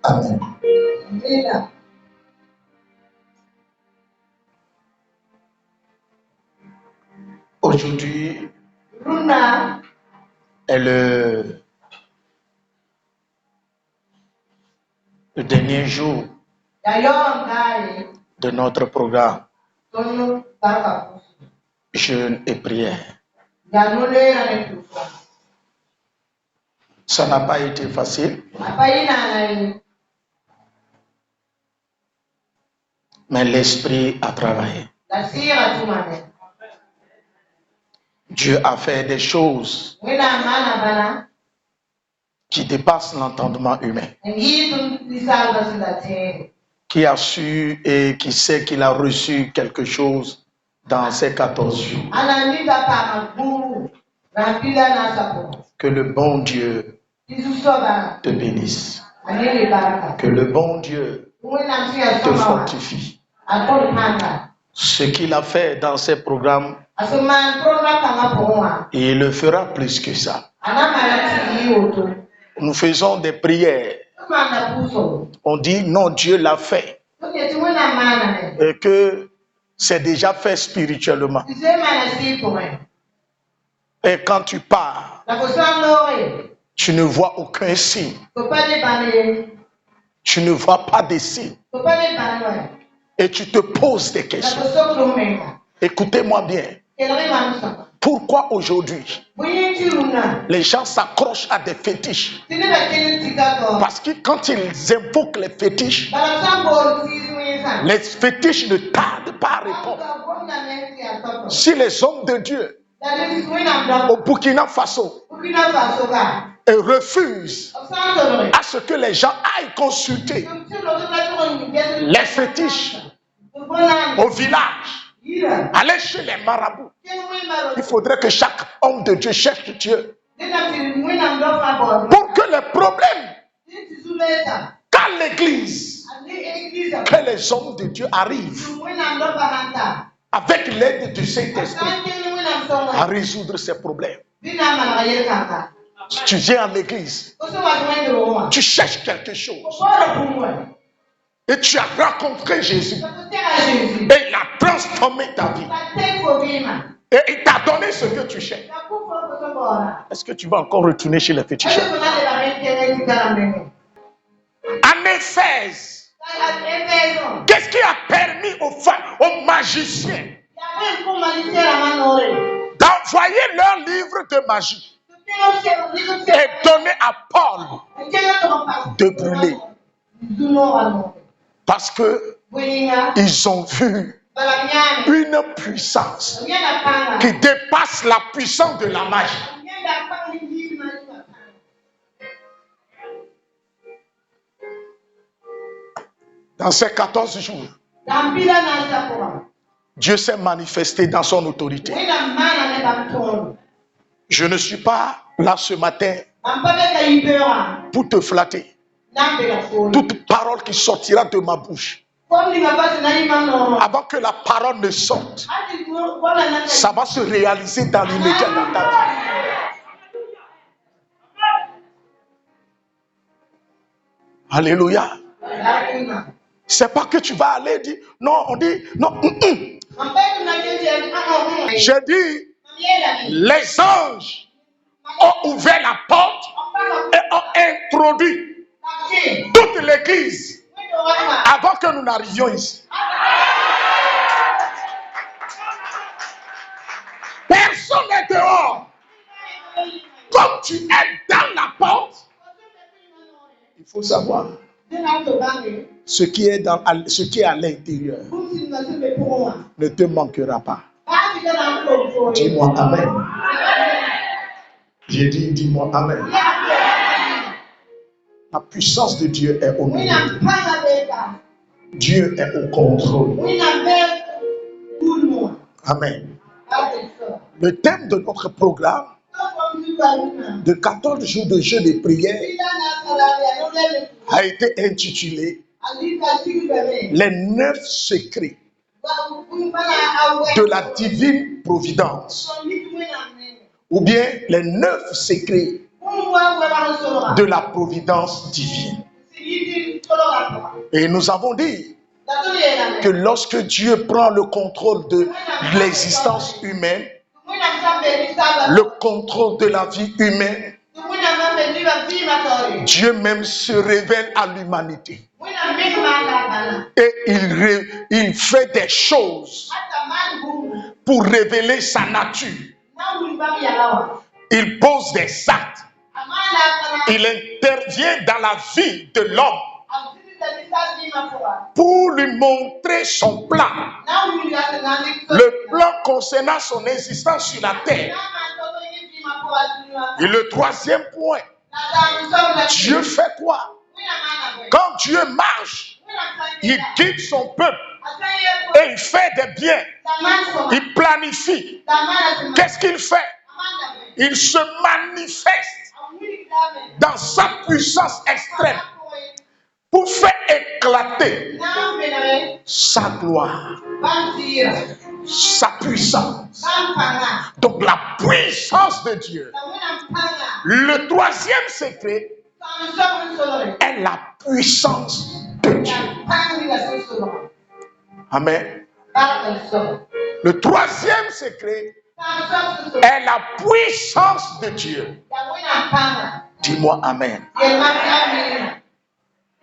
Amen. Aujourd'hui est le dernier jour de notre programme jeûne et prière. Ça n'a pas été facile, mais l'Esprit a travaillé. Dieu a fait des choses qui dépassent l'entendement humain. Qui a su et qui sait qu'il a reçu quelque chose dans ces 14 jours. Que le bon Dieu te bénisse. Que le bon Dieu te fortifie. Ce qu'il a fait dans ces programmes, il le fera plus que ça. Nous faisons des prières. On dit non, Dieu l'a fait. Et que c'est déjà fait spirituellement. Et quand tu pars, tu ne vois aucun signe. Tu ne vois pas de signe. Et tu te poses des questions. Écoutez-moi bien. Pourquoi aujourd'hui les gens s'accrochent à des fétiches? Parce que quand ils invoquent les fétiches ne tardent pas à répondre. Si les hommes de Dieu au Burkina Faso refusent à ce que les gens aillent consulter les fétiches au village, aller chez les marabouts, il faudrait que chaque homme de Dieu cherche Dieu pour que les problèmes, qu'à l'église, que les hommes de Dieu arrivent avec l'aide du Saint-Esprit à résoudre ces problèmes. Tu viens à l'église, tu cherches quelque chose et tu as rencontré Jésus et il a transformé ta vie et il t'a donné ce que tu cherches. Est-ce que tu vas encore retourner chez les féticheurs? En Éphèse, qu'est-ce qui a permis aux magiciens d'envoyer leur livre de magie et donner à Paul de brûler? Parce que ils ont vu une puissance qui dépasse la puissance de la magie. Dans ces 14 jours, Dieu s'est manifesté dans son autorité. Je ne suis pas là ce matin pour te flatter. Toute parole qui sortira de ma bouche, avant que la parole ne sorte, ça va se réaliser dans l'immédiat dans ta vie. Alléluia. C'est pas que tu vas aller dire, non, on dit, non. J'ai dit, les anges ont ouvert la porte et ont introduit toute l'église avant que nous n'arrivions ici. Personne n'est dehors. Comme tu es dans la porte, il faut savoir ce qui est à l'intérieur ne te manquera pas. Dis-moi Amen. J'ai dit, dis-moi Amen. La puissance de Dieu est au milieu. Dieu est au contrôle. Amen. Le thème de notre programme de 14 jours de jeûne et prière a été intitulé Les 9 secrets de la divine providence, ou bien les 9 secrets de la providence divine. Et nous avons dit que lorsque Dieu prend le contrôle de l'existence humaine, le contrôle de la vie humaine, Dieu même se révèle à l'humanité. Et il fait des choses pour révéler sa nature. Il pose des actes. Il intervient dans la vie de l'homme pour lui montrer son plan. Le plan concernant son existence sur la terre. Et le troisième point, Dieu fait quoi? Quand Dieu marche, il guide son peuple et il fait des biens. Il planifie. Qu'est-ce qu'il fait? Il se manifeste dans sa puissance extrême pour faire éclater sa gloire, sa puissance. Donc la puissance de Dieu. Le troisième secret est la puissance de Dieu. Amen. Le troisième secret est la puissance de Dieu. Dis-moi amen.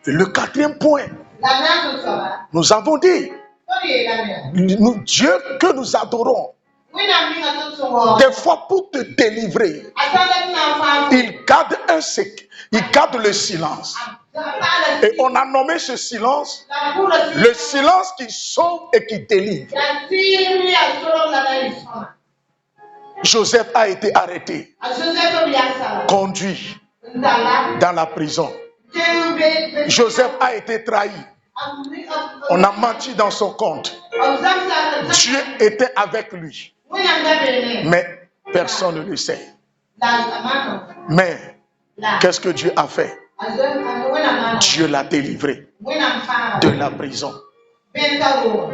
Et le quatrième point, nous avons dit, Dieu que nous adorons, des fois pour te délivrer, il garde un secret, il garde le silence. Et on a nommé ce silence le silence qui sauve et qui délivre. Joseph a été arrêté, conduit dans la prison. Joseph a été trahi. On a menti dans son compte. Dieu était avec lui. Mais personne ne le sait. Mais qu'est-ce que Dieu a fait? Dieu l'a délivré de la prison.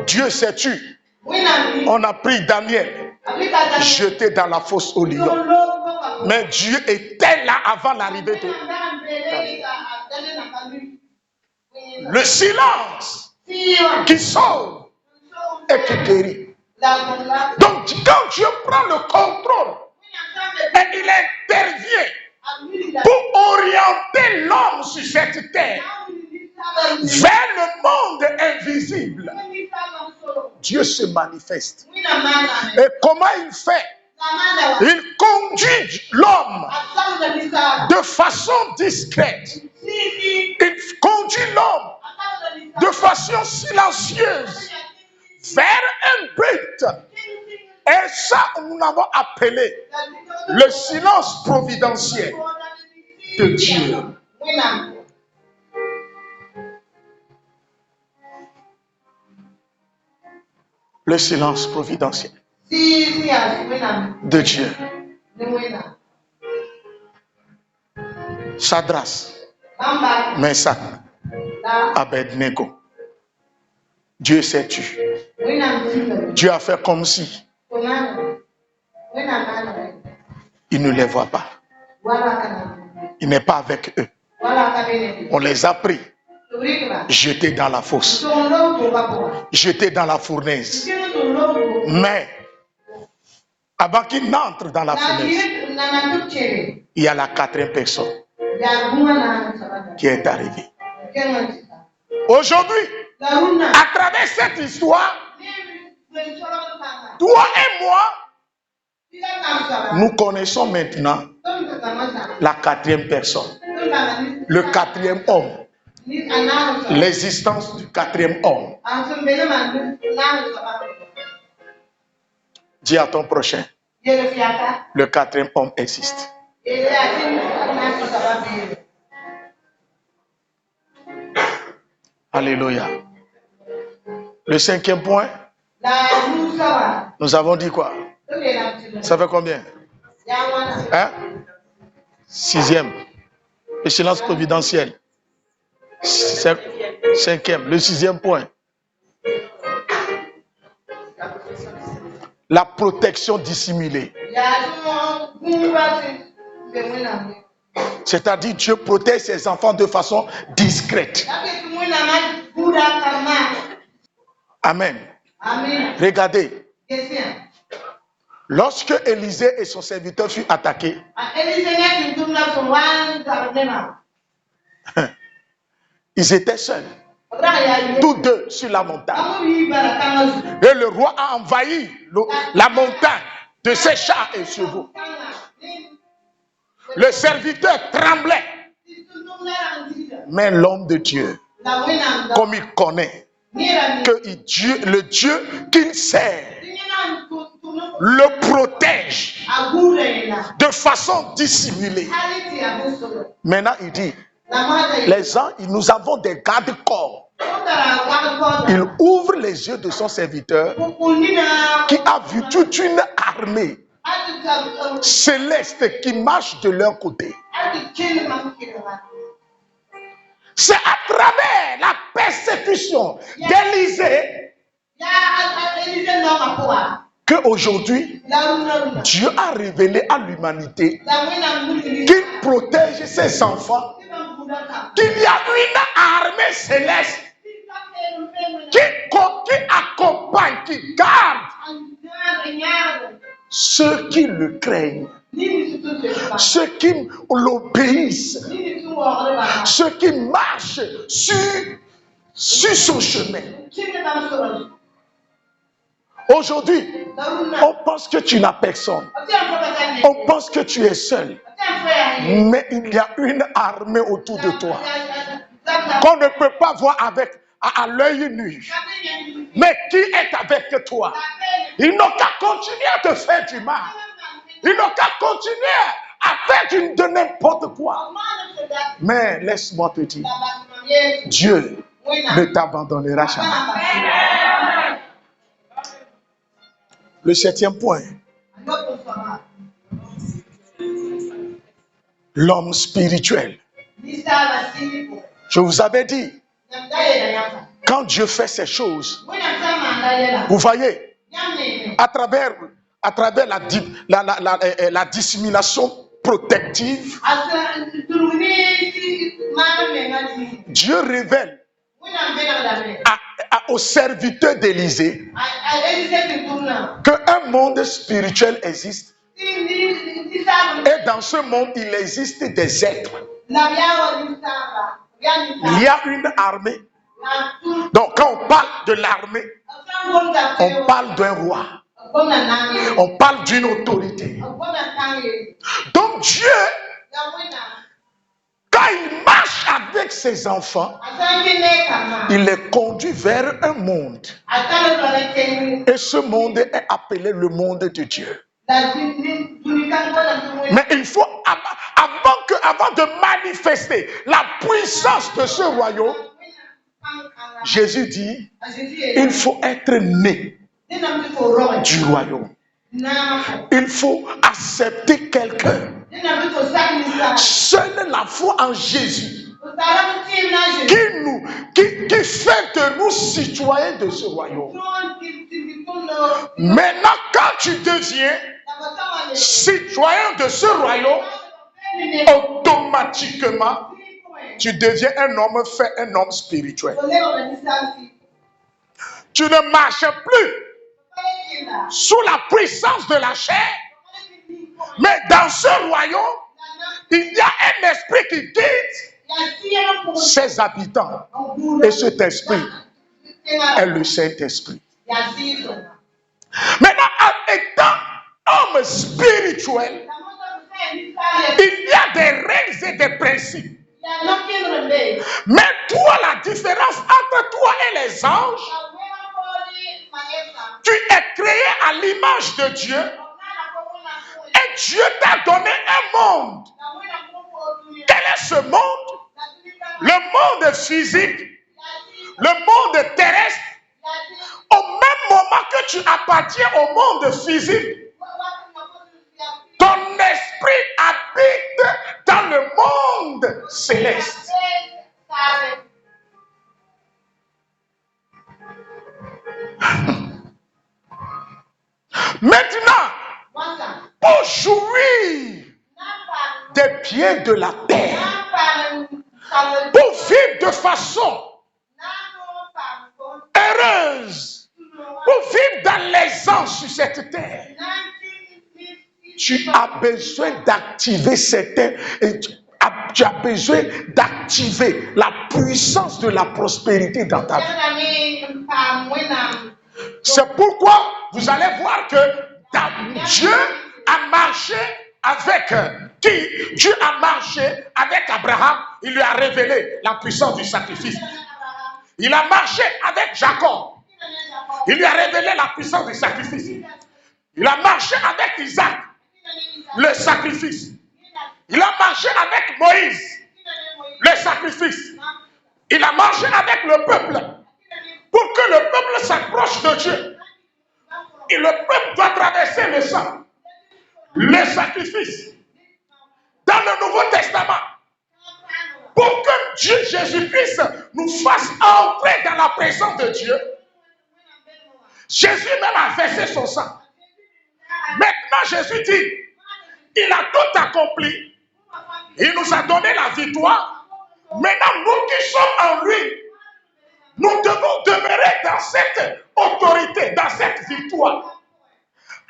Dieu sais-tu? On a pris Daniel, jeté dans la fosse au lion. Mais Dieu était là avant l'arrivée de le silence qui sauve et qui guérit. Donc quand Dieu prend le contrôle et il intervient pour orienter l'homme sur cette terre vers le monde invisible, Dieu se manifeste. Et comment il fait? Il conduit l'homme de façon discrète. Il conduit l'homme de façon silencieuse vers un but. Et ça, nous l'avons appelé le silence providentiel de Dieu. Le silence providentiel de Dieu. Shadrach, Meshach, Abednego. Dieu sais-tu? Dieu a fait comme si il ne les voit pas. Il n'est pas avec eux. On les a pris, jetés dans la fosse, jetés dans la fournaise. Mais avant qu'il n'entre dans la fournaise, il y a la quatrième personne qui est arrivée. Aujourd'hui, à travers cette histoire, toi et moi, nous connaissons maintenant la quatrième personne, le quatrième homme, l'existence du quatrième homme. Dis à ton prochain, le quatrième homme existe. Alléluia. Le cinquième point, nous avons dit quoi? Ça fait combien? Hein? Sixième. Le silence providentiel. Cinquième. Le sixième point. La protection dissimulée. C'est-à-dire Dieu protège ses enfants de façon discrète. Amen. Amen. Regardez. Lorsque Élisée et son serviteur furent attaqués, ils étaient seuls, tous deux sur la montagne. Et le roi a envahi la montagne de ses chars et chevaux. Le serviteur tremblait. Mais l'homme de Dieu, comme il connaît que le Dieu qu'il sert le protège de façon dissimulée. Maintenant, il dit, les gens, nous avons des gardes-corps. Il ouvre les yeux de son serviteur qui a vu toute une armée céleste qui marche de leur côté. C'est à travers la persécution d'Élisée qu'aujourd'hui, Dieu a révélé à l'humanité qu'il protège ses enfants, qu'il y a une armée céleste qui accompagne, qui garde ceux qui le craignent, ceux qui l'obéissent, ceux qui marchent sur son chemin. Aujourd'hui, on pense que tu n'as personne. On pense que tu es seul. Mais il y a une armée autour de toi qu'on ne peut pas voir à l'œil nu. Mais qui est avec toi? Ils n'ont qu'à continuer à te faire du mal. Ils n'ont qu'à continuer à faire de n'importe quoi. Mais laisse-moi te dire, Dieu ne t'abandonnera jamais. Le 7e point. L'homme spirituel. Je vous avais dit, quand Dieu fait ces choses, vous voyez, à travers la dissimulation protective, Dieu révèle aux serviteurs d'Élisée qu'un monde spirituel existe. Et dans ce monde, il existe des êtres. Il y a une armée. Donc, quand on parle de l'armée, on parle d'un roi. On parle d'une autorité. Donc, Dieu, quand il marche avec ses enfants, il les conduit vers un monde. Et ce monde est appelé le monde de Dieu. Mais il faut, avant de manifester la puissance de ce royaume, Jésus dit, il faut être né du royaume. Il faut accepter quelqu'un. Seule la foi en Jésus qui fait de nous citoyens de ce royaume. Maintenant, quand tu deviens citoyen de ce royaume, automatiquement, tu deviens un homme spirituel. Tu ne marches plus sous la puissance de la chair, mais dans ce royaume, il y a un esprit qui guide ses habitants. Et cet esprit est le Saint-Esprit. Maintenant, en étant homme spirituel, il y a des règles et des principes. Mais toi, la différence entre toi et les anges, tu es créé à l'image de Dieu et Dieu t'a donné un monde. Quel est ce monde? Le monde physique, le monde terrestre. Au même moment que tu appartiens au monde physique, ton esprit habite dans le monde céleste. Maintenant, pour jouir des pieds de la terre, pour vivre de façon présence sur cette terre, tu as besoin d'activer tu as besoin d'activer la puissance de la prospérité dans ta vie. C'est pourquoi vous allez voir que Dieu a marché avec qui? Dieu a marché avec Abraham. Il lui a révélé la puissance du sacrifice. Il a marché avec Jacob. Il lui a révélé la puissance du sacrifice. Il a marché avec Isaac, le sacrifice. Il a marché avec Moïse, le sacrifice. Il a marché avec le peuple pour que le peuple s'approche de Dieu. Et le peuple doit traverser le sang, le sacrifice. Dans le Nouveau Testament, pour que Dieu Jésus-Christ nous fasse entrer dans la présence de Dieu, Jésus même a versé son sang. Maintenant, Jésus dit, il a tout accompli. Il nous a donné la victoire. Maintenant, nous qui sommes en lui, nous devons demeurer dans cette autorité, dans cette victoire.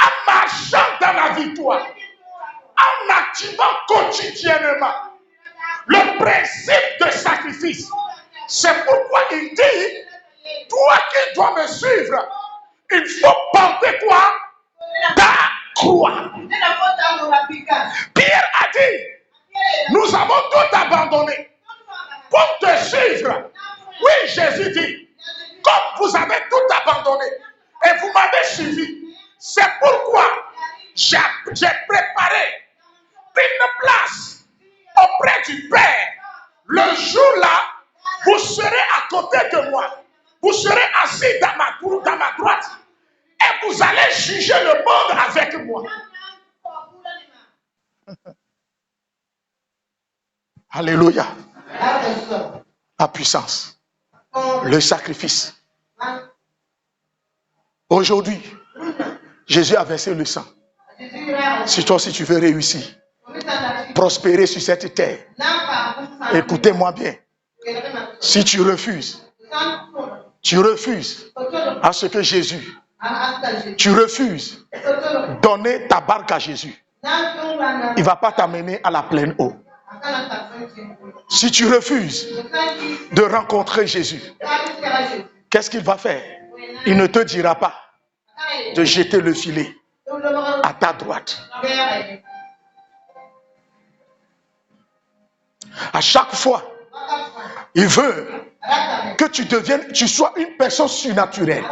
En marchant dans la victoire, en activant quotidiennement le principe de sacrifice. C'est pourquoi il dit, toi qui dois me suivre, il faut porter quoi? Ta croix. Pierre a dit, nous avons tout abandonné pour te suivre. Oui, Jésus dit, comme vous avez tout abandonné et vous m'avez suivi, c'est pourquoi j'ai préparé une place auprès du Père. Le jour-là, vous serez à côté de moi. Vous serez assis dans ma droite. Et vous allez juger le monde avec moi. Alléluia. La puissance. Le sacrifice. Aujourd'hui, Jésus a versé le sang. Si toi aussi tu veux réussir, prospérer sur cette terre, écoutez-moi bien. Si tu refuses à ce que Jésus, tu refuses donner ta barque à Jésus, il ne va pas t'amener à la pleine eau. Si tu refuses de rencontrer Jésus, qu'est-ce qu'il va faire? Il ne te dira pas de jeter le filet à ta droite. À chaque fois, il veut que tu sois une personne surnaturelle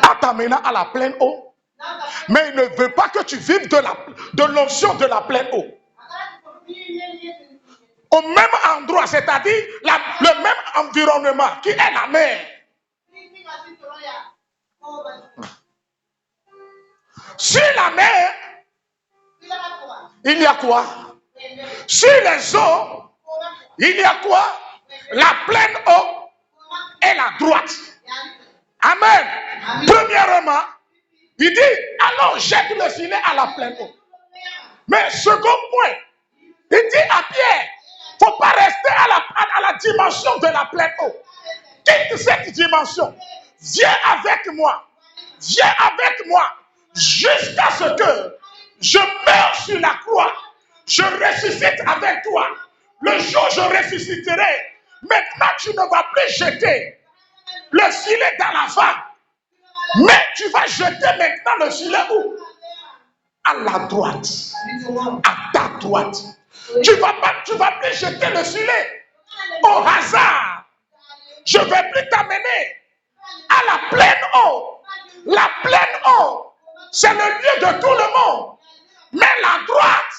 en t'amenant à la pleine eau. Mais il ne veut pas que tu vives de l'onction de la pleine eau. Au même endroit, c'est-à-dire le même environnement qui est la mer. Sur la mer, il y a quoi? Sur les eaux, il y a quoi? La pleine eau et la droite. Amen. Premièrement, il dit, alors jette le filet à la pleine eau. Mais second point, il dit à Pierre, il ne faut pas rester à la dimension de la pleine eau. Quitte cette dimension. Viens avec moi. Viens avec moi. Jusqu'à ce que je meure sur la croix. Je ressuscite avec toi. Le jour où je ressusciterai, maintenant tu ne vas plus jeter le filet dans la vague. Mais tu vas jeter maintenant le filet où? À la droite. À ta droite. Tu vas plus jeter le filet au hasard. Je ne vais plus t'amener à la pleine eau. La pleine eau, c'est le lieu de tout le monde. Mais la droite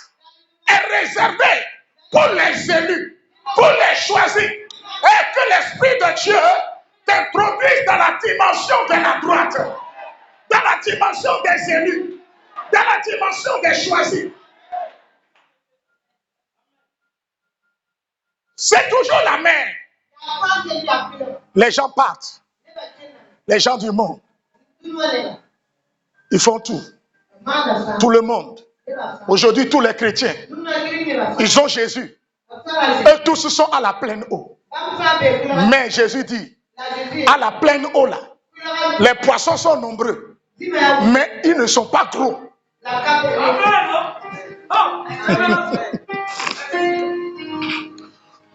est réservée pour les élus, pour les choisis. Et que l'Esprit de Dieu t'introduise dans la dimension de la droite, dans la dimension des élus, dans la dimension des choisis. C'est toujours la mer. Les gens partent. Les gens du monde. Ils font tout. Tout le monde. Aujourd'hui, tous les chrétiens, ils ont Jésus. Eux tous sont à la pleine eau. Mais Jésus dit, à la pleine eau là, les poissons sont nombreux. mais ils ne sont pas gros.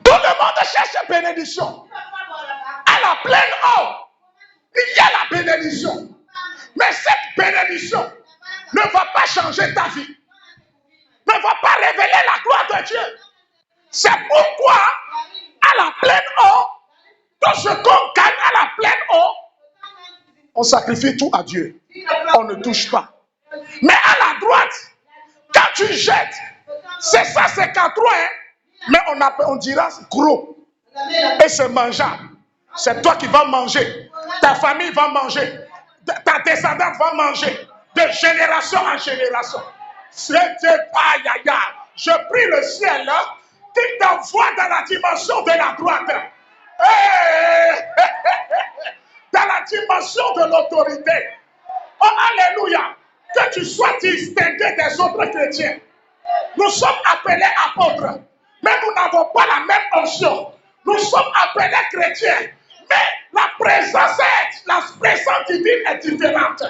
Tout le monde cherche bénédiction. À la pleine eau, il y a la bénédiction. Mais cette bénédiction ne va pas changer ta vie. Ne va pas révéler la gloire de Dieu. C'est pourquoi, à la pleine eau, tout ce qu'on gagne à la pleine eau, on sacrifie tout à Dieu. On ne touche pas. Mais à la droite, quand tu jettes, c'est ça, c'est qu'à toi, hein? Mais on dira gros. Et c'est mangeable. C'est toi qui vas manger. Ta famille va manger. Ta descendante va manger. De génération en génération. C'est aïe, aïe, aïe. Je prie le ciel qu'il t'envoie dans la dimension de la droite. Dans la dimension de l'autorité. Oh, alléluia. Que tu sois distingué des autres chrétiens. Nous sommes appelés apôtres. Mais nous n'avons pas la même onction. Nous sommes appelés chrétiens. Mais la présence divine est différente.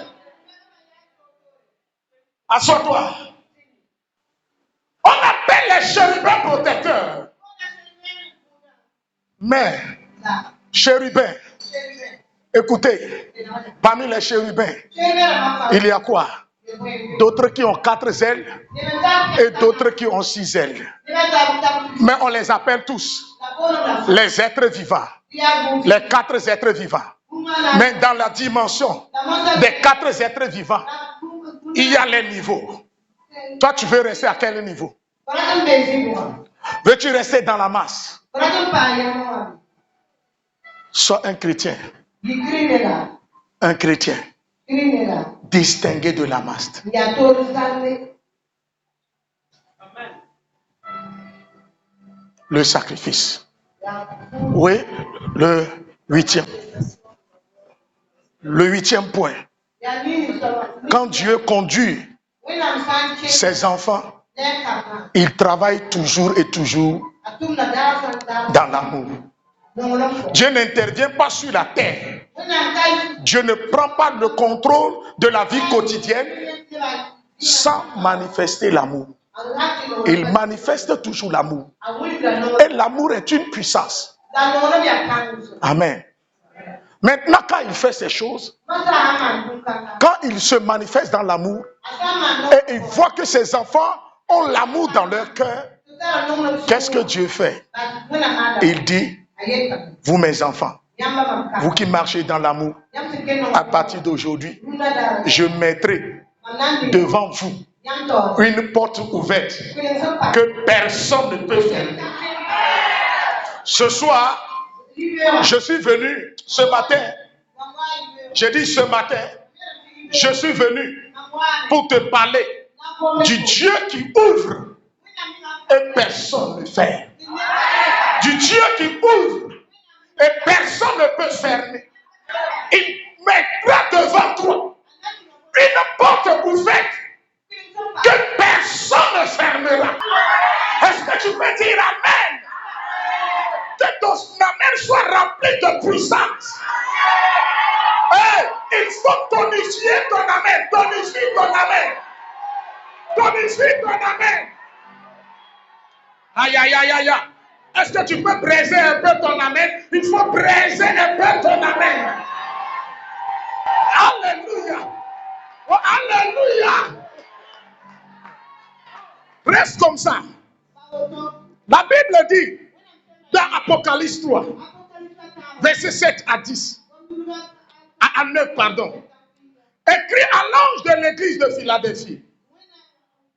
Assois-toi. On appelle les chérubins protecteurs. Mais, chérubins, écoutez, parmi les chérubins, il y a quoi? D'autres qui ont 4 ailes et d'autres qui ont 6 ailes. Mais on les appelle tous les êtres vivants. Les 4 êtres vivants. Mais dans la dimension des 4 êtres vivants, il y a les niveaux. Toi, tu veux rester à quel niveau? Veux-tu rester dans la masse? Sois un chrétien. Un chrétien distingué de la masse. Le sacrifice. Oui, le 8e. Le 8e point. Quand Dieu conduit ses enfants, il travaille toujours et toujours dans l'amour. Dieu n'intervient pas sur la terre. Dieu ne prend pas le contrôle de la vie quotidienne sans manifester l'amour. Il manifeste toujours l'amour. Et l'amour est une puissance. Amen. Maintenant, quand il fait ces choses, quand il se manifeste dans l'amour, et il voit que ses enfants ont l'amour dans leur cœur, qu'est-ce que Dieu fait? Il dit, vous mes enfants, vous qui marchez dans l'amour, à partir d'aujourd'hui, je mettrai devant vous une porte ouverte que personne ne peut fermer. Ce soir, je suis venu ce matin, j'ai dit ce matin, je suis venu pour te parler du Dieu qui ouvre et personne ne ferme. Du Dieu qui ouvre et personne ne peut fermer. Il mettra devant toi une porte ouverte que personne ne fermera. Est-ce que tu peux dire Amen? Que ton amen soit rempli de puissance. Hey, il faut tonifier ton amen. Tonifie ton amen. Tonifie ton amen. Aïe, aïe, aïe, aïe. Est-ce que tu peux braiser un peu ton amen? Il faut braiser un peu ton amen. Alléluia. Oh, alléluia. Reste comme ça. La Bible dit dans Apocalypse 3, verset 7 à 10, à 9, pardon, écrit à l'ange de l'église de Philadelphie.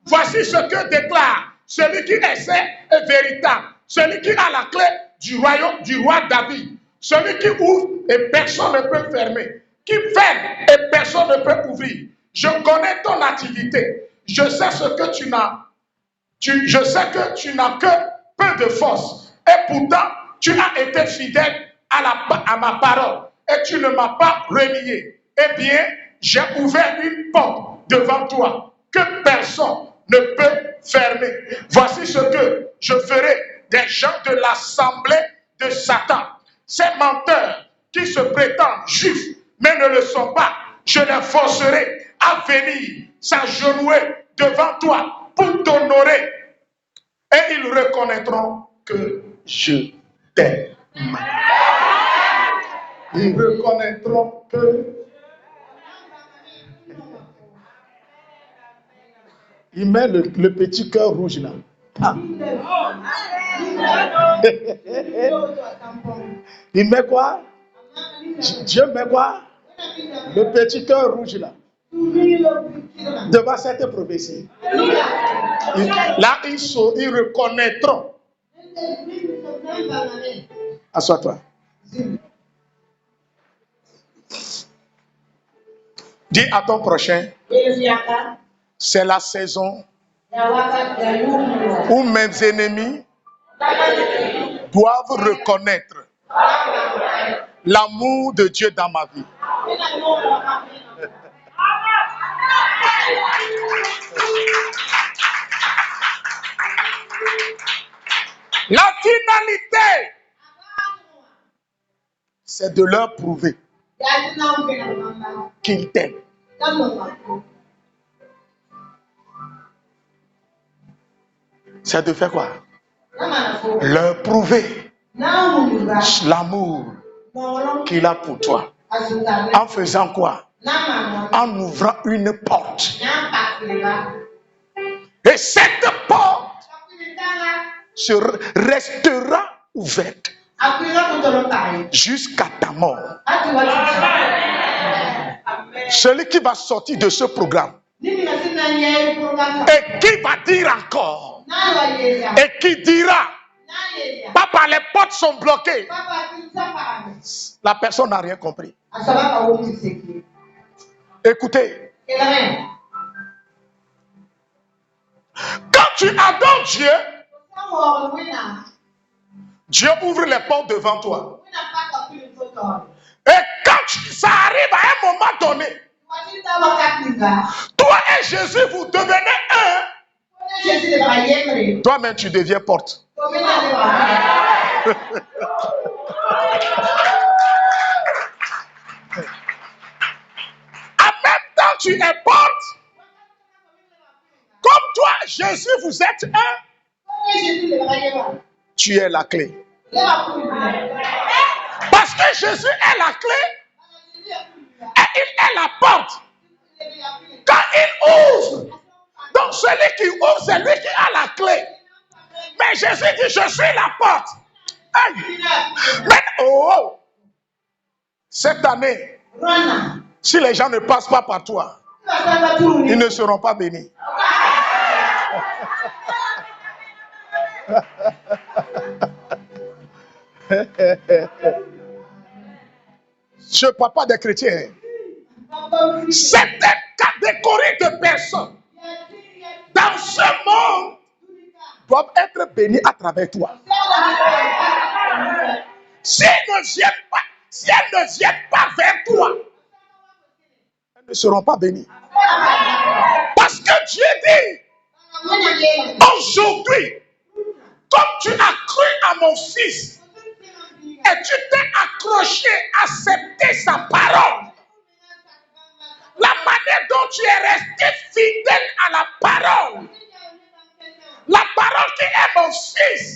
Voici ce que déclare celui qui essaie est véritable, celui qui a la clé du royaume du roi David, celui qui ouvre et personne ne peut fermer, qui ferme et personne ne peut ouvrir. Je connais ton activité, je sais ce que tu n'as. Je sais que tu n'as que peu de force et pourtant tu as été fidèle à ma parole et tu ne m'as pas renié. Eh bien, j'ai ouvert une porte devant toi que personne ne peut fermer. Voici ce que je ferai des gens de l'assemblée de Satan, ces menteurs qui se prétendent juifs mais ne le sont pas. je les forcerai à venir s'agenouiller devant toi pour t'honorer. Et ils reconnaîtront que je t'aime. Ils reconnaîtront que... Il met le petit cœur rouge là. Ah. Il met quoi? Dieu met quoi? Le petit cœur rouge là. Devant cette prophétie. Là, ils reconnaîtront. Assois-toi. Dis à ton prochain, c'est la saison où mes ennemis doivent reconnaître l'amour de Dieu dans ma vie. La finalité, c'est de leur prouver qu'ils t'aiment. C'est de faire quoi? Leur prouver l'amour qu'il a pour toi. En faisant quoi? En ouvrant une porte. Et cette porte restera ouverte jusqu'à ta mort. Celui qui va sortir de ce programme et qui va dire encore et qui dira, papa, les portes sont bloquées, la personne n'a rien compris. Écoutez, quand tu adores Dieu, Dieu ouvre les portes devant toi. Et quand ça arrive à un moment donné, toi et Jésus, vous devenez un. Toi-même, tu deviens porte. En même temps, tu es porte. Comme toi, Jésus, vous êtes un. Tu es la clé. Parce que Jésus est la clé et il est la porte. Quand il ouvre, donc celui qui ouvre, c'est lui qui a la clé. Mais Jésus dit, je suis la porte. Mais cette année, si les gens ne passent pas par toi, ils ne seront pas bénis. Je ne parle pas des chrétiens. Cette catégorie de personnes dans ce monde doivent être bénies à travers toi. Si elles ne viennent pas vers toi, elles ne seront pas bénies. Parce que Dieu dit, aujourd'hui, comme tu as cru à mon fils, et tu t'es accroché, accepté sa parole, la manière dont tu es resté fidèle à la parole qui est mon fils,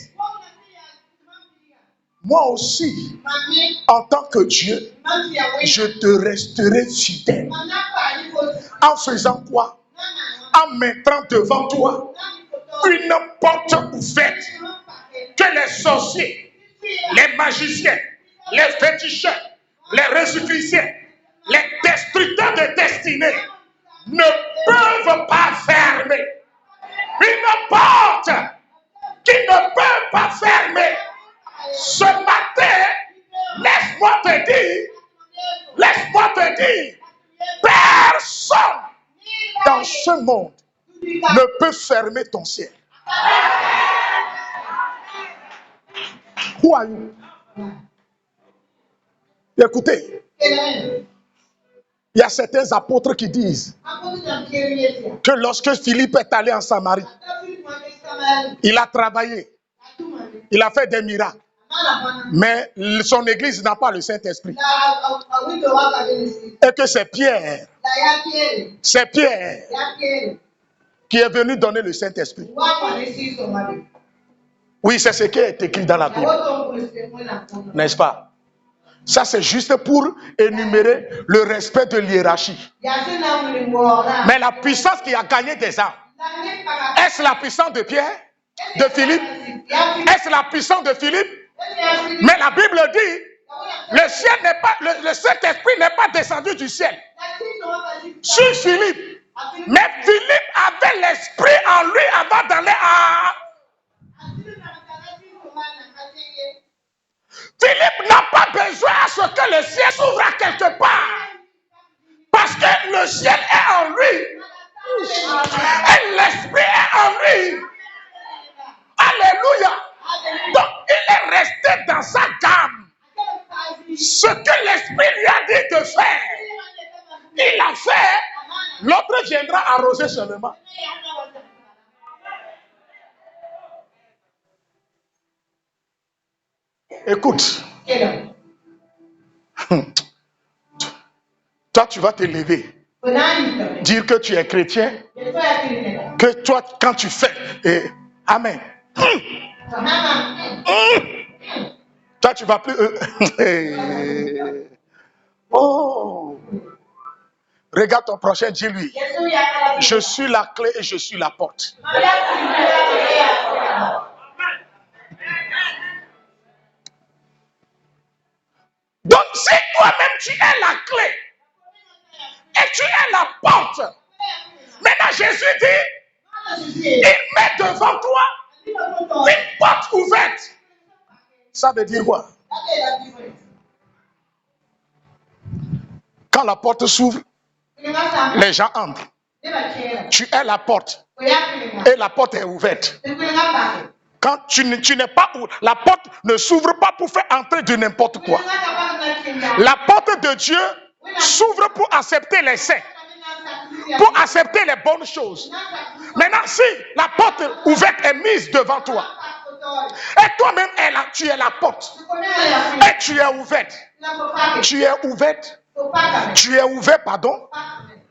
moi aussi, en tant que Dieu, je te resterai fidèle. En faisant quoi? En mettant devant toi une porte ouverte que les sorciers, les magiciens, les féticheurs, les résuciciens, les destructeurs de destinée ne peuvent pas fermer. Une porte qui ne peut pas fermer. Ce matin, laisse-moi te dire, personne dans ce monde ne peut fermer ton ciel. Who are you? Écoutez, il y a certains apôtres qui disent que lorsque Philippe est allé en Samarie, il a travaillé, il a fait des miracles. Mais son église n'a pas le Saint-Esprit. Et que c'est Pierre qui est venu donner le Saint-Esprit. Oui, c'est ce qui est écrit dans la Bible. N'est-ce pas? Ça, c'est juste pour énumérer le respect de l'hiérarchie. Mais la puissance qui a gagné des âmes, est-ce la puissance de Pierre, de Philippe? Est-ce la puissance de Philippe? Mais la Bible dit, le ciel n'est pas, le Saint-Esprit n'est pas descendu du ciel sur Philippe. Mais Philippe avait l'esprit en lui avant d'aller à... Philippe n'a pas besoin à ce que le ciel s'ouvre à quelque part. Parce que le ciel est en lui. Et l'esprit est en lui. Alléluia. Donc il est resté dans sa gamme. Ce que l'esprit lui a dit de faire, il a fait. L'autre viendra arroser seulement. Écoute. Toi, tu vas te lever. Dire que tu es chrétien. Que toi, quand tu fais. Amen. Toi, tu vas plus. Oh. Regarde ton prochain, dis-lui. Je suis la clé et je suis la porte. Donc, si toi-même tu es la clé et tu es la porte, maintenant Jésus dit, il met devant toi une porte ouverte. Ça veut dire quoi? Quand la porte s'ouvre, les gens entrent. Tu es la porte et la porte est ouverte. Quand tu n'es pas où, la porte ne s'ouvre pas pour faire entrer de n'importe quoi. La porte de Dieu s'ouvre pour accepter les saints, pour accepter les bonnes choses. Maintenant, si la porte ouverte est mise devant toi, et toi-même tu es la porte, et tu es ouverte, tu es ouvert, pardon,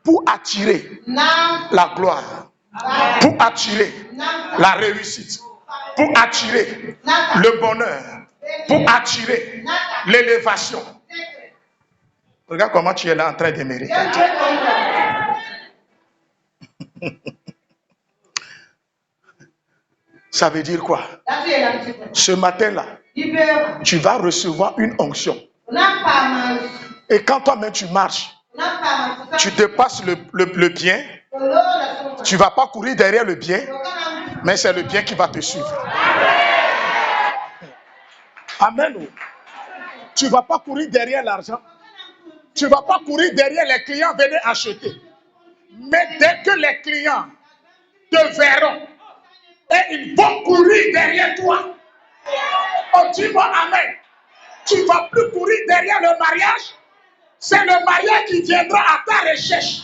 pour attirer la gloire, pour attirer la réussite, pour attirer le bonheur, pour attirer l'élévation. Regarde comment tu es là en train de mériter. Ça veut dire quoi? Ce matin-là, tu vas recevoir une onction. Et quand toi-même tu marches, tu dépasses le bien, tu ne vas pas courir derrière le bien, mais c'est le bien qui va te suivre. Amen. Tu ne vas pas courir derrière l'argent. Tu ne vas pas courir derrière les clients venir acheter. Mais dès que les clients te verront et ils vont courir derrière toi, oh, dis-moi amen. Tu ne vas plus courir derrière le mariage. C'est le mariage qui viendra à ta recherche.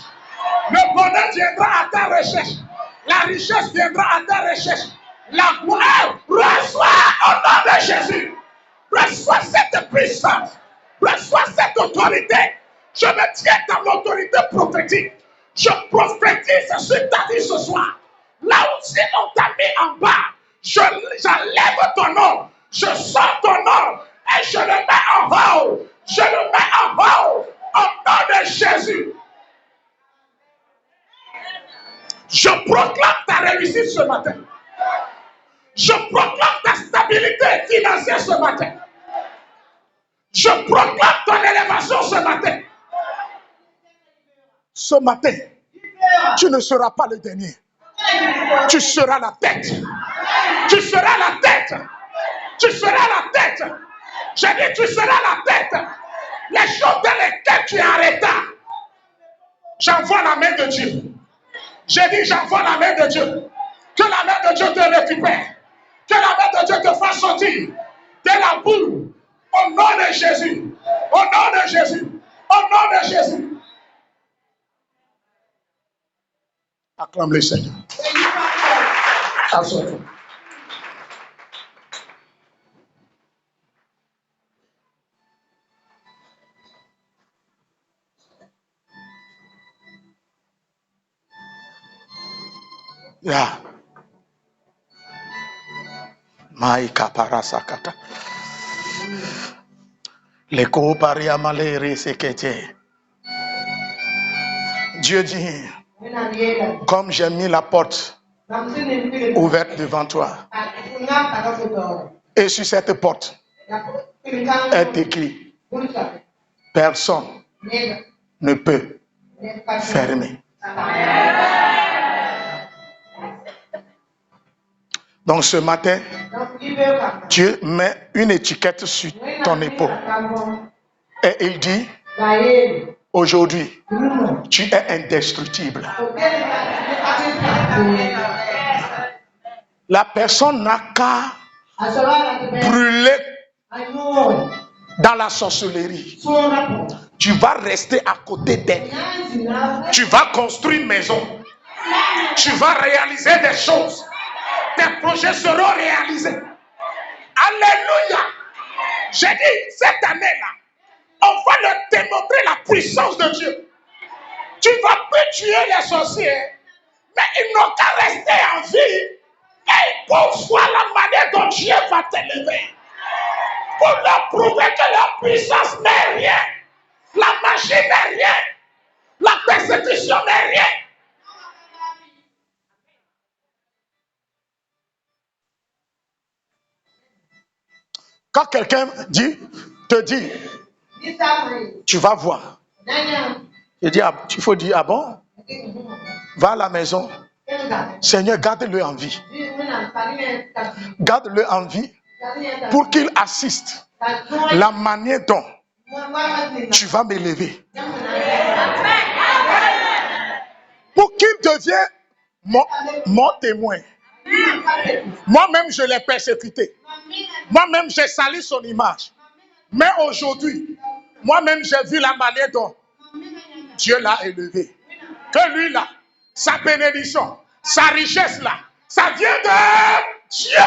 Le bonheur viendra à ta recherche. La richesse viendra à ta recherche. La gloire, reçois au nom de Jésus. Reçois cette puissance. Reçois cette autorité. Je me tiens dans l'autorité prophétique. Je prophétise sur ta vie ce soir. Là où on t'a mis en bas, j'enlève ton nom. Je sors ton nom et je le mets en haut. Je le mets en haut au nom de Jésus. Je proclame ta réussite ce matin. Je proclame ta stabilité financière ce matin. Je proclame ton élévation ce matin. Ce matin, tu ne seras pas le dernier. Tu seras la tête. Tu seras la tête. Tu seras la tête. J'ai dit tu seras la tête. Les choses dans lesquelles tu es en retard. J'envoie la main de Dieu. J'ai dit j'envoie la main de Dieu. Que la main de Dieu te récupère. Que la main de Dieu te fasse sortir de la boue. Au nom de Jésus. Au nom de Jésus. Au nom de Jésus. Acclame le Seigneur. Assois-toi. Ya. Maïka parasakata. Les coparia malere sekete. Dieu dit, comme j'ai mis la porte ouverte devant toi, et sur cette porte est écrit, personne ne peut fermer. Donc ce matin, Dieu met une étiquette sur ton épaule et il dit, aujourd'hui, tu es indestructible. La personne n'a qu'à brûler dans la sorcellerie. Tu vas rester à côté d'elle. Tu vas construire une maison. Tu vas réaliser des choses. Tes projets seront réalisés. Alléluia. J'ai dit, cette année-là, on va leur démontrer la puissance de Dieu. Tu ne vas plus tuer les sorciers, mais ils n'ont qu'à rester en vie. Et pour voir la manière dont Dieu va t'élever. Pour leur prouver que leur puissance n'est rien. La magie n'est rien. La persécution n'est rien. Quand quelqu'un te dit, tu vas voir. Il faut dire, ah bon? Va à la maison. Seigneur, garde-le en vie. Garde-le en vie pour qu'il assiste la manière dont tu vas m'élever. Pour qu'il devienne mon témoin. Moi-même, je l'ai persécuté. Moi-même, j'ai sali son image. Mais aujourd'hui, moi-même, j'ai vu la manière dont Dieu l'a élevé. Que lui, là, sa bénédiction, sa richesse, là, ça vient de Dieu.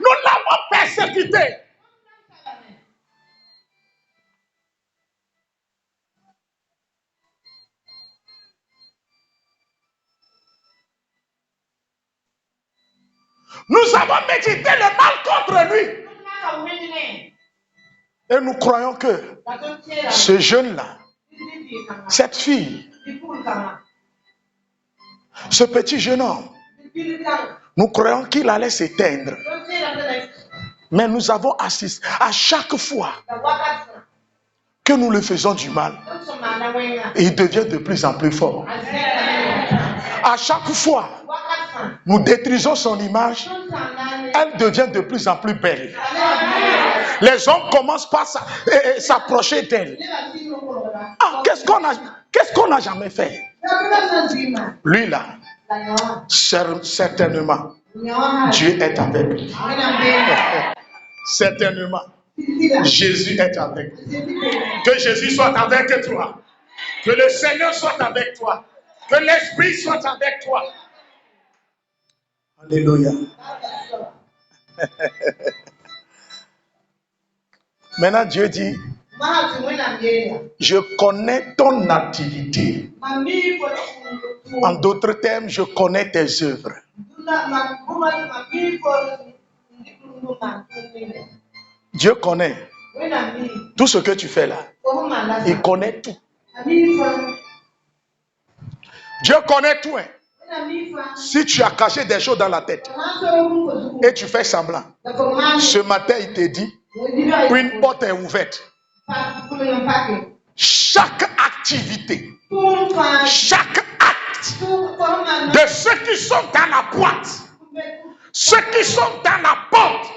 Nous l'avons persécuté. Nous avons médité le mal contre lui. Et nous croyons que ce jeune-là, cette fille, ce petit jeune homme, nous croyons qu'il allait s'éteindre. Mais nous avons assisté à chaque fois que nous le faisons du mal. Et il devient de plus en plus fort. À chaque fois, nous détruisons son image. Elle devient de plus en plus belle. Les hommes commencent par s'approcher d'elle. Ah, qu'est-ce qu'on a jamais fait? Lui là, certainement, Dieu est avec lui. Certainement, Jésus est avec lui. Que Jésus soit avec toi. Que le Seigneur soit avec toi. Que l'Esprit soit avec toi. Alléluia. Maintenant, Dieu dit, je connais ton activité. En d'autres termes, je connais tes œuvres. Dieu connaît tout ce que tu fais là. Il connaît tout. Dieu connaît tout. Si tu as caché des choses dans la tête et tu fais semblant, ce matin il te dit, une porte est ouverte. Chaque activité, chaque acte de ceux qui sont dans la boîte, ceux qui sont dans la porte,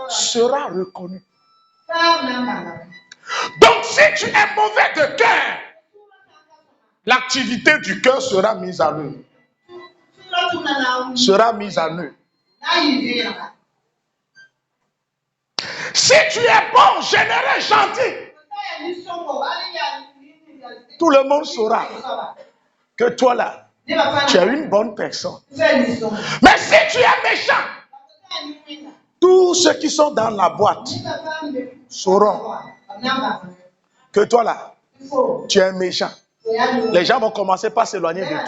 sera reconnu. Donc si tu es mauvais de cœur, l'activité du cœur sera mise à nu. Sera mise à nu. Si tu es bon, généreux, gentil, tout le monde saura que toi là, tu es une bonne personne. Mais si tu es méchant, tous ceux qui sont dans la boîte sauront que toi là, tu es un méchant. Les gens vont commencer par s'éloigner de toi.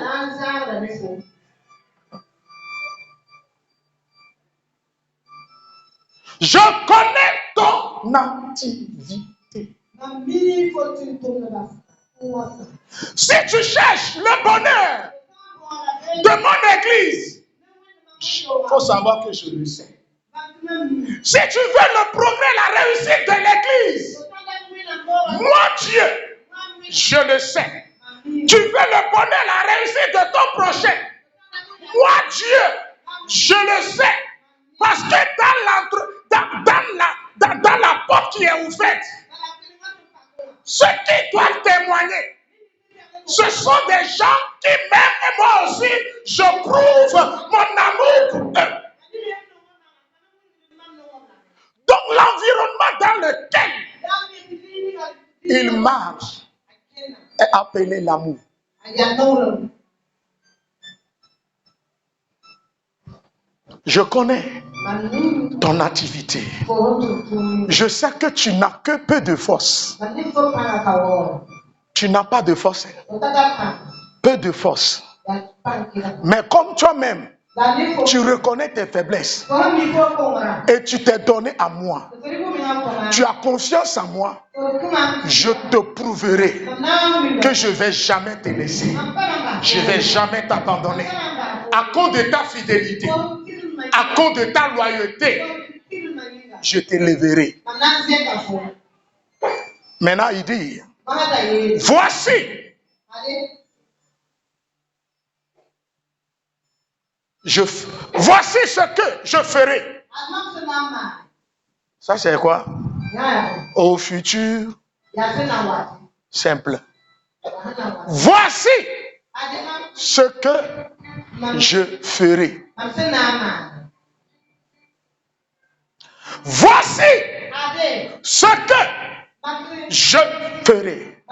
Je connais ton activité. Si tu cherches le bonheur de mon église, il faut savoir que je le sais. Si tu veux le progrès, la réussite de l'église, moi Dieu, je le sais. Tu veux le bonheur, la réussite de ton prochain, moi Dieu, je le sais. Parce que dans la porte qui est ouverte, ceux qui doivent témoigner, ce sont des gens qui m'aiment et moi aussi, je prouve mon amour pour eux. Donc l'environnement dans lequel il marche est appelé l'amour. Je connais ton activité. Je sais que tu n'as que peu de force. Tu n'as pas de force. Peu de force. Mais comme toi-même, tu reconnais tes faiblesses et tu t'es donné à moi. Tu as confiance en moi. Je te prouverai que je ne vais jamais te laisser. Je ne vais jamais t'abandonner. À cause de ta fidélité, à cause de ta loyauté, je t'élèverai. Maintenant, il dit, voici, voici ce que je ferai. Ça, c'est quoi? Au futur simple. Voici ce que je ferai. Voici ce que je ferai.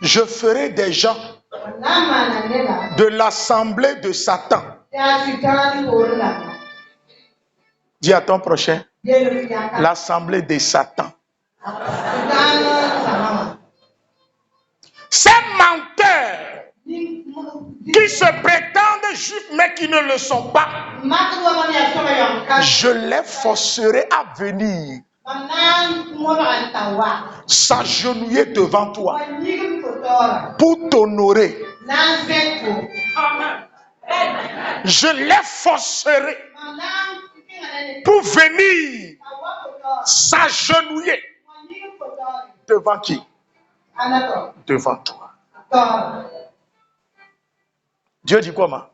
Je ferai des gens de l'assemblée de Satan. Dis à ton prochain, l'assemblée de Satan. Ces menteurs qui se prétendent juifs mais qui ne le sont pas, je les forcerai à venir s'agenouiller devant toi pour t'honorer. Je les forcerai pour venir s'agenouiller devant qui? Devant toi. Dieu dit quoi,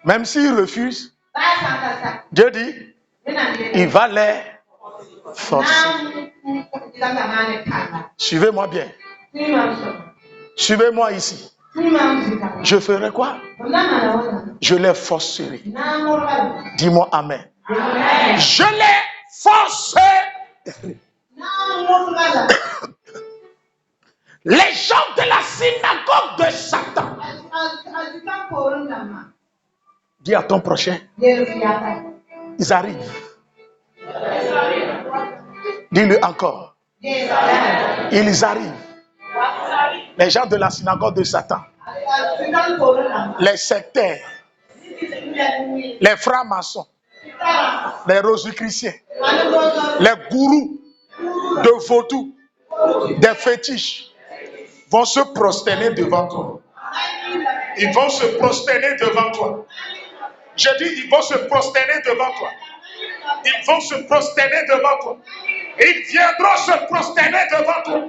même s'ils refusent, Dieu dit, il va les forcer. Suivez-moi bien. Suivez-moi ici. Je ferai quoi? Je les forcerai. Dis-moi amen. Je les forcerai. Les gens de la synagogue de Satan. Dis à ton prochain. Ils arrivent. Dis-le encore. Ils arrivent. Les gens de la synagogue de Satan. Les sectaires. Les francs-maçons. Les rosicruciens. Les gourous de vaudou. Des fétiches. Vont se prosterner devant toi. Ils vont se prosterner devant toi. Je dis, ils vont se prosterner devant toi. Ils vont se prosterner devant toi. Ils viendront se prosterner devant toi.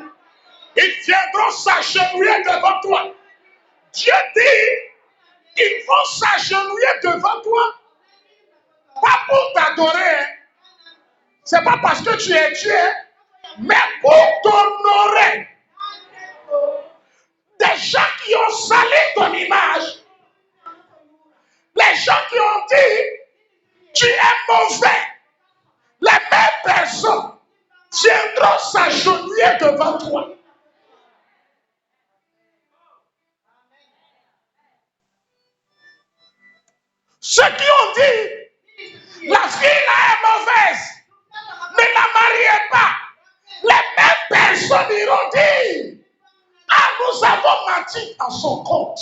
Ils viendront s'agenouiller devant toi. Dieu dit, ils vont s'agenouiller devant toi. Pas pour t'adorer. C'est pas parce que tu es Dieu, mais pour t'honorer. Des gens qui ont salé ton image. Les gens qui ont dit, tu es mauvais. Les mêmes personnes viendront s'agenouiller prier devant toi. Ceux qui ont dit, la fille là est mauvaise, ne la mariez pas. Les mêmes personnes iront dire, ah, nous avons menti en son compte.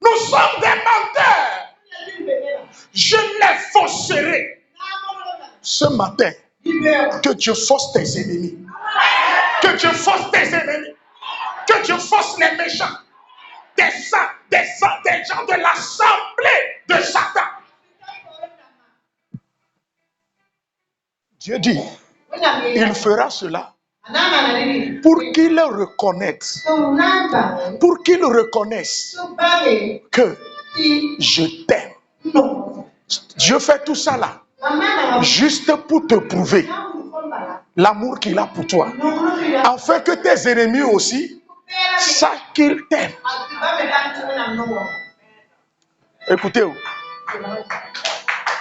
Nous sommes des menteurs. Je les fausserai. Ce matin, que Dieu fausse tes ennemis. Que Dieu fausse tes ennemis. Que Dieu fausse les méchants. Des gens de l'assemblée de Satan. Dieu dit, il fera cela pour qu'ils reconnaissent. Pour qu'ils reconnaissent que je t'aime. Dieu fait tout ça là, juste pour te prouver l'amour qu'il a pour toi. Afin que tes ennemis aussi sachent qu'il t'aime. Écoutez-vous.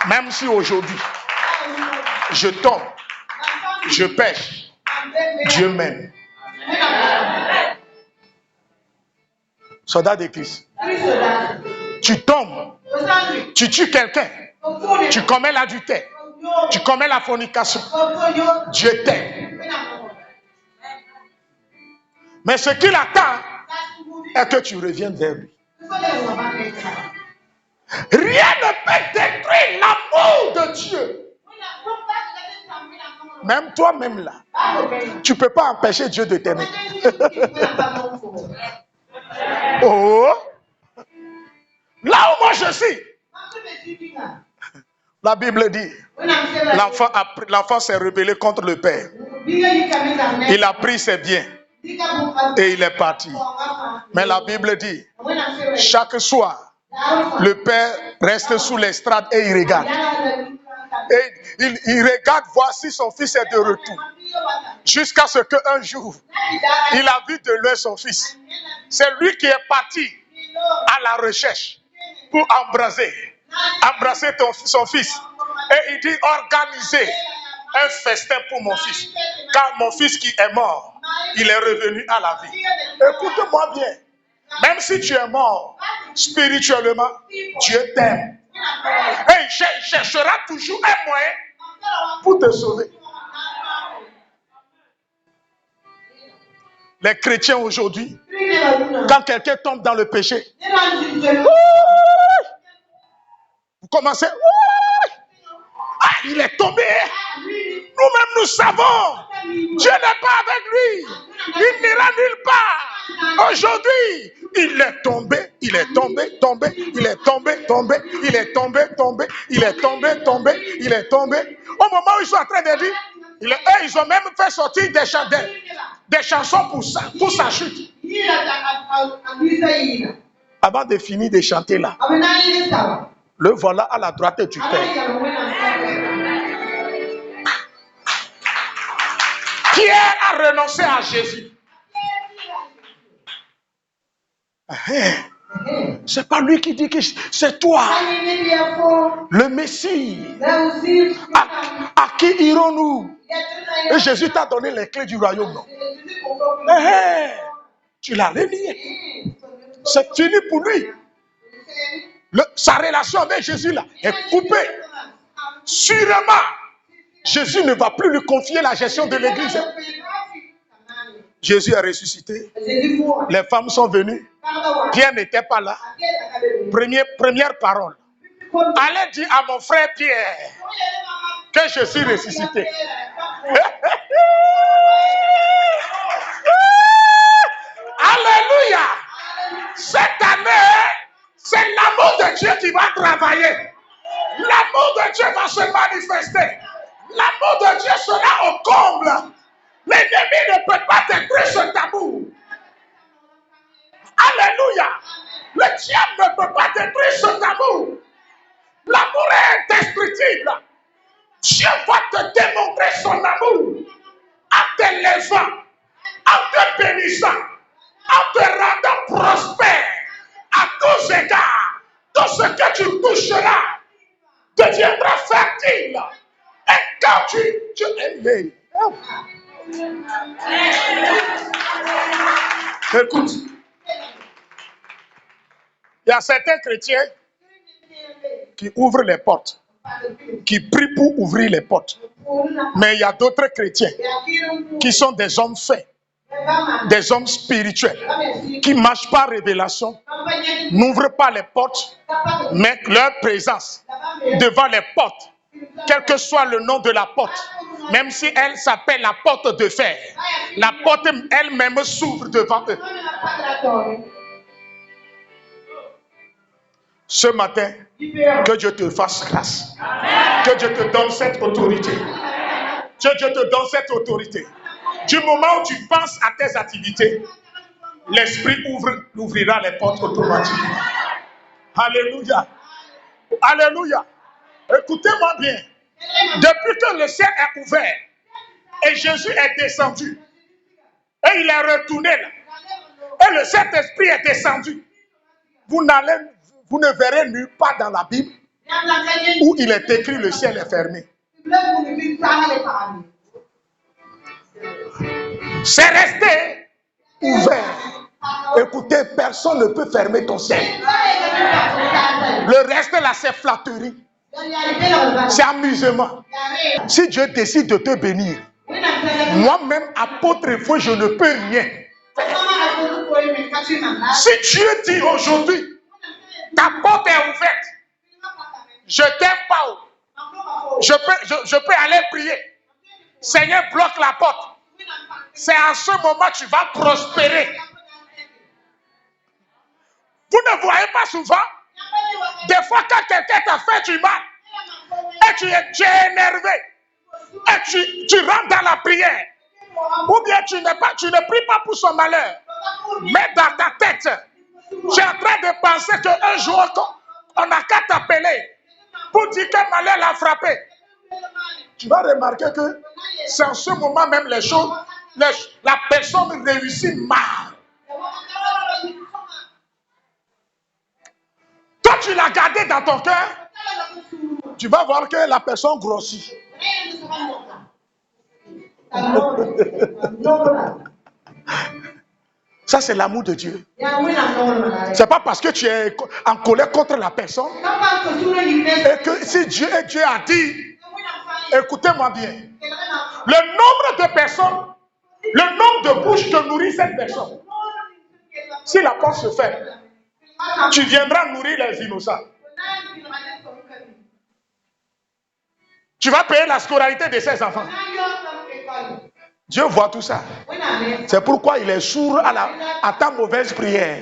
Même si aujourd'hui, je tombe, je pêche, Dieu m'aime. Soldat de Christ. Tu tombes, tu tues quelqu'un, tu commets l'adultère, tu commets la fornication. Dieu t'aime. Mais ce qu'il attend est que tu reviennes vers lui. Rien ne peut détruire l'amour de Dieu. Même toi-même là, tu ne peux pas empêcher Dieu de t'aimer. Oh! Là où moi je suis, la Bible dit, l'enfant s'est rebellé contre le père. Il a pris ses biens et il est parti. Mais la Bible dit, chaque soir, le père reste sous l'estrade et il regarde. Et il regarde voir si son fils est de retour. Jusqu'à ce qu'un jour, il a vu de loin son fils. C'est lui qui est parti à la recherche pour embrasser son fils. Et il dit, organisez un festin pour mon fils. Car mon fils qui est mort, il est revenu à la vie. Écoute-moi bien. Même si tu es mort spirituellement, Dieu t'aime. Et il cherchera toujours un moyen pour te sauver. Les chrétiens aujourd'hui, quand quelqu'un tombe dans le péché, vous commencez, ah, il est tombé. Nous-mêmes, nous savons, Dieu n'est pas avec lui. Il n'ira nulle part. Aujourd'hui, il est tombé, il est tombé, il est tombé, il est tombé, il est tombé, il est tombé. Au moment où ils sont en train de dire, ils ont même fait sortir des chansons pour sa chute. Avant de finir de chanter là, le voilà à la droite du Père. Pierre a renoncé à Jésus. C'est pas lui qui dit que c'est toi, le Messie. À qui irons-nous? Et Jésus t'a donné les clés du royaume, non? Tu l'as renié. C'est fini pour lui. Sa relation avec Jésus là est coupée. Sûrement, Jésus ne va plus lui confier la gestion de l'église. Jésus est ressuscité. Les femmes sont venues. Pierre n'était pas là. Première parole. Allez dire à mon frère Pierre que je suis ressuscité. Alléluia. Cette année, c'est l'amour de Dieu qui va travailler. L'amour de Dieu va se manifester. L'amour de Dieu sera au comble. L'ennemi ne peut pas détruire cet amour. Alléluia. Le diable ne peut pas détruire cet amour. L'amour est indestructible. Dieu va te démontrer son amour en te levant, en te bénissant, en te rendant prospère à tous égards. Tout ce que tu toucheras deviendra fertile. Et quand tu Écoute, il y a certains chrétiens qui ouvrent les portes, qui prient pour ouvrir les portes. Mais il y a d'autres chrétiens qui sont des hommes faits, des hommes spirituels, qui marchent par révélation, n'ouvrent pas les portes, mettent leur présence devant les portes, quel que soit le nom de la porte, même si elle s'appelle la porte de fer, la porte elle-même s'ouvre devant eux. Ce matin, que Dieu te fasse grâce, que Dieu te donne cette autorité, que Dieu te donne cette autorité. Du moment où tu penses à tes activités, l'Esprit ouvrira les portes automatiquement. Alléluia. Alléluia. Écoutez-moi bien. Depuis que le ciel est ouvert et Jésus est descendu et il est retourné là et le Saint-Esprit est descendu, vous ne verrez nulle part dans la Bible où il est écrit le ciel est fermé. C'est resté ouvert. Écoutez, personne ne peut fermer ton ciel. Le reste là, c'est flatterie. C'est amusement. Si Dieu décide de te bénir, moi-même, apôtre fou, je ne peux rien. Si Dieu dit aujourd'hui, ta porte est ouverte, je t'aime pas, je peux aller prier. Seigneur, bloque la porte. C'est à ce moment que tu vas prospérer. Vous ne voyez pas souvent, des fois quand quelqu'un t'a fait du mal, et tu es énervé, et tu rentres dans la prière, ou bien tu ne pries pas pour son malheur, mais dans ta tête, tu es en train de penser qu'un jour, on n'a qu'à t'appeler pour dire que malheur l'a frappé. Tu vas remarquer que c'est en ce moment même les choses, la personne réussit mal. Quand tu l'as gardé dans ton cœur, tu vas voir que la personne grossit. Ça, c'est l'amour de Dieu. C'est pas parce que tu es en colère contre la personne et que si Dieu a dit, écoutez-moi bien, le nombre de personnes, le nombre de bouches que nourrit cette personne, si la porte se ferme, tu viendras nourrir les innocents. Tu vas payer la scolarité de ses enfants. Dieu voit tout ça. C'est pourquoi il est sourd à ta mauvaise prière.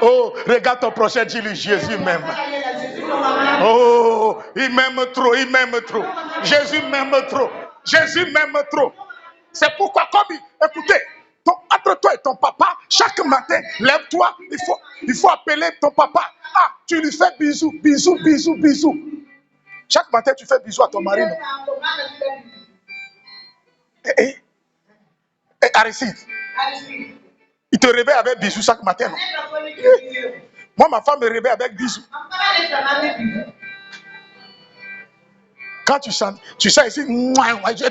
Oh, regarde ton prochain, dis-lui, Jésus m'aime. Oh, il m'aime trop, il m'aime trop. Jésus m'aime trop. Jésus m'aime trop. C'est pourquoi, écoutez, entre toi et ton papa, chaque matin, lève-toi, il faut appeler ton papa. Ah, tu lui fais bisous, bisous, bisous, bisous. Chaque matin, tu fais bisous à ton mari, non? Et Aristide, il te réveille avec bisous chaque matin, non? Moi, ma femme me réveille avec bisous. Quand tu sens ici,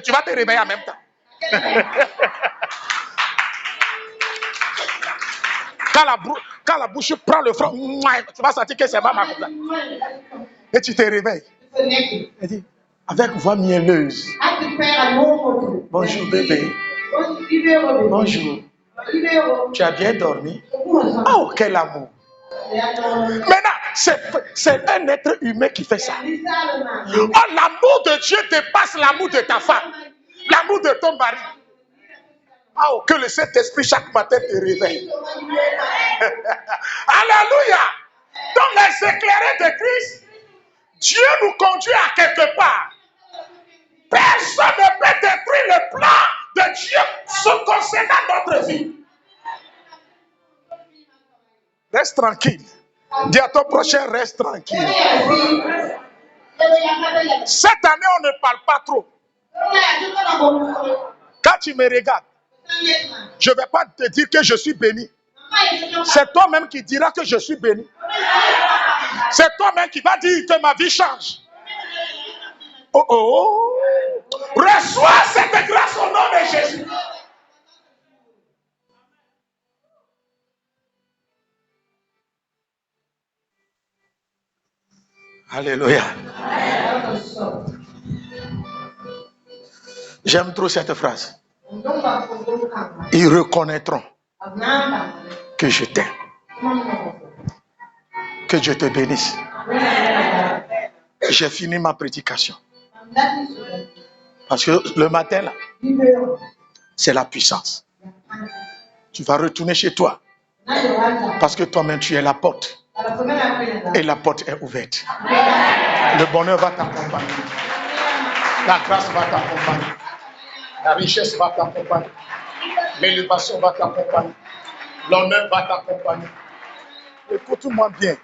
tu vas te réveiller en même temps. Quand la bouche prend le front, tu vas sentir que c'est maman comme ça. Et tu te réveilles. Et dis, avec voix mielleuse. Bonjour bébé. Bonjour. Tu as bien dormi? Oh, quel amour. Maintenant, c'est un être humain qui fait ça. Oh, l'amour de Dieu dépasse l'amour de ta femme, l'amour de ton mari. Oh, que le Saint-Esprit chaque matin te réveille. Alléluia. Dans les éclairés de Christ, Dieu nous conduit à quelque part. Personne ne peut détruire le plan de Dieu concernant notre vie. Reste tranquille. Dis à ton prochain, reste tranquille. Cette année, on ne parle pas trop. Quand tu me regardes, je ne vais pas te dire que je suis béni. C'est toi-même qui diras que je suis béni. C'est toi-même qui vas dire que ma vie change. Oh, oh. Reçois cette grâce au nom de Jésus. Alléluia. J'aime trop cette phrase. Ils reconnaîtront que je t'aime. Que Dieu te bénisse. J'ai fini ma prédication. Parce que le matin, là, c'est la puissance. Tu vas retourner chez toi. Parce que toi-même, tu es la porte. Et la porte est ouverte. Le bonheur va t'accompagner. La grâce va t'accompagner. La richesse va t'accompagner. L'élévation va t'accompagner. L'honneur va t'accompagner. Écoute-moi bien.